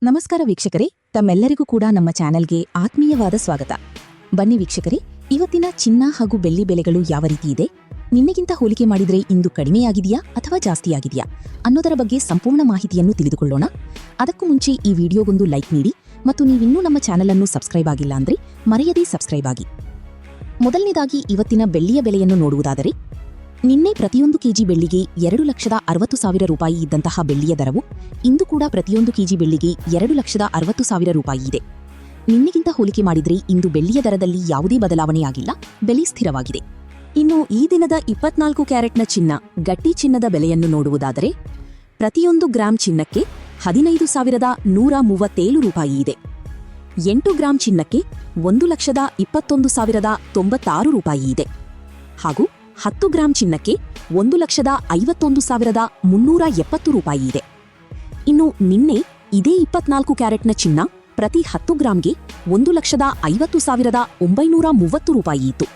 ನಮಸ್ಕಾರ ವೀಕ್ಷಕರೇ, ತಮ್ಮೆಲ್ಲರಿಗೂ ಕೂಡ ನಮ್ಮ ಚಾನೆಲ್ಗೆ ಆತ್ಮೀಯವಾದ ಸ್ವಾಗತ. ಬನ್ನಿ ವೀಕ್ಷಕರೇ, ಇವತ್ತಿನ ಚಿನ್ನ ಹಾಗೂ ಬೆಳ್ಳಿ ಬೆಲೆಗಳು ಯಾವ ರೀತಿ ಇದೆ, ನಿನ್ನೆಗಿಂತ ಹೋಲಿಕೆ ಮಾಡಿದರೆ ಇಂದು ಕಡಿಮೆಯಾಗಿದೆಯಾ ಅಥವಾ ಜಾಸ್ತಿಯಾಗಿದೆಯಾ ಅನ್ನೋದರ ಬಗ್ಗೆ ಸಂಪೂರ್ಣ ಮಾಹಿತಿಯನ್ನು ತಿಳಿದುಕೊಳ್ಳೋಣ. ಅದಕ್ಕೂ ಮುಂಚೆ ಈ ವಿಡಿಯೋಗೊಂದು ಲೈಕ್ ನೀಡಿ ಮತ್ತು ನೀವಿನ್ನೂ ನಮ್ಮ ಚಾನೆಲ್ ಅನ್ನು ಸಬ್ಸ್ಕ್ರೈಬ್ ಆಗಿಲ್ಲ ಅಂದ್ರೆ ಮರೆಯದೇ ಸಬ್ಸ್ಕ್ರೈಬ್ ಆಗಿ. ಮೊದಲನೇದಾಗಿ ಇವತ್ತಿನ ಬೆಳ್ಳಿಯ ಬೆಲೆಯನ್ನು ನೋಡುವುದಾದರೆ, ನಿನ್ನೆ ಪ್ರತಿಯೊಂದು ಕೆಜಿ ಬೆಳ್ಳಿಗೆ 2,60,000 ರೂಪಾಯಿ ಇದ್ದಂತಹ ಬೆಳ್ಳಿಯ ದರವು ಇಂದು ಕೂಡ ಪ್ರತಿಯೊಂದು ಕೆಜಿ ಬೆಳ್ಳಿಗೆ 2,60,000 ರೂಪಾಯಿ ಇದೆ. ನಿನ್ನೆಗಿಂತ ಹೋಲಿಕೆ ಮಾಡಿದರೆ ಇಂದು ಬೆಳ್ಳಿಯ ದರದಲ್ಲಿ ಯಾವುದೇ ಬದಲಾವಣೆಯಾಗಿಲ್ಲ, ಬೆಲೆ ಸ್ಥಿರವಾಗಿದೆ. ಇನ್ನು ಈ ದಿನದ 24 ಕ್ಯಾರೆಟ್ನ ಚಿನ್ನ, ಗಟ್ಟಿ ಚಿನ್ನದ ಬೆಲೆಯನ್ನು ನೋಡುವುದಾದರೆ, ಪ್ರತಿಯೊಂದು ಗ್ರಾಂ ಚಿನ್ನಕ್ಕೆ 15,137 ರೂಪಾಯಿ ಇದೆ. 8 ಗ್ರಾಂ ಚಿನ್ನಕ್ಕೆ 1,21,096 ರೂಪಾಯಿ ಇದೆ. ಹಾಗೂ 10 ಗ್ರಾಂ ಚಿನ್ನಕ್ಕೆ 1,51,370 ರೂಪಾಯಿ ಇದೆ. ಇನ್ನು ನಿನ್ನೆ ಇದೇ 24 ಕ್ಯಾರೆಟ್ನ ಚಿನ್ನ ಪ್ರತಿ 10 ಗ್ರಾಂಗೆ 1,50,930 ರೂಪಾಯಿ ಇತ್ತು.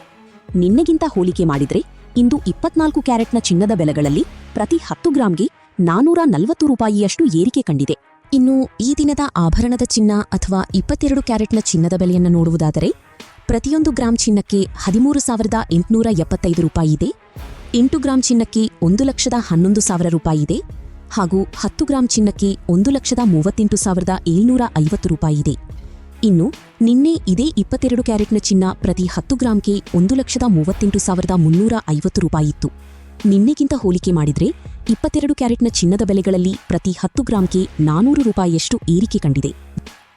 ನಿನ್ನೆಗಿಂತ ಹೋಲಿಕೆ ಮಾಡಿದರೆ ಇಂದು 24 ಕ್ಯಾರೆಟ್ನ ಚಿನ್ನದ ಬೆಲೆಗಳಲ್ಲಿ ಪ್ರತಿ 10 ಗ್ರಾಂಗೆ 440 ರೂಪಾಯಿಯಷ್ಟು ಏರಿಕೆ ಕಂಡಿದೆ. ಇನ್ನು ಈ ದಿನದ ಆಭರಣದ ಚಿನ್ನ ಅಥವಾ 22 ಕ್ಯಾರೆಟ್ನ ಚಿನ್ನದ ಬೆಲೆಯನ್ನು ನೋಡುವುದಾದರೆ, ಪ್ರತಿಯೊಂದು ಗ್ರಾಂ ಚಿನ್ನಕ್ಕೆ 13,875 ರೂಪಾಯಿ ಇದೆ. 8 ಗ್ರಾಂ ಚಿನ್ನಕ್ಕೆ 1,11,000 ರೂಪಾಯಿ ಇದೆ. ಹಾಗೂ 10 ಗ್ರಾಂ ಚಿನ್ನಕ್ಕೆ 1,38,750 ರೂಪಾಯಿ ಇದೆ. ಇನ್ನು ನಿನ್ನೆ ಇದೇ 22 ಕ್ಯಾರೆಟ್ನ ಚಿನ್ನ ಪ್ರತಿ 10 ಗ್ರಾಂಗೆ 1,38,350 ರೂಪಾಯಿ ಇತ್ತು. ನಿನ್ನೆಗಿಂತ ಹೋಲಿಕೆ ಮಾಡಿದರೆ 22 ಕ್ಯಾರೆಟ್ನ ಚಿನ್ನದ ಬೆಲೆಗಳಲ್ಲಿ ಪ್ರತಿ 10 ಗ್ರಾಂಗೆ 400 ರೂಪಾಯಿಯಷ್ಟು ಏರಿಕೆ ಕಂಡಿದೆ.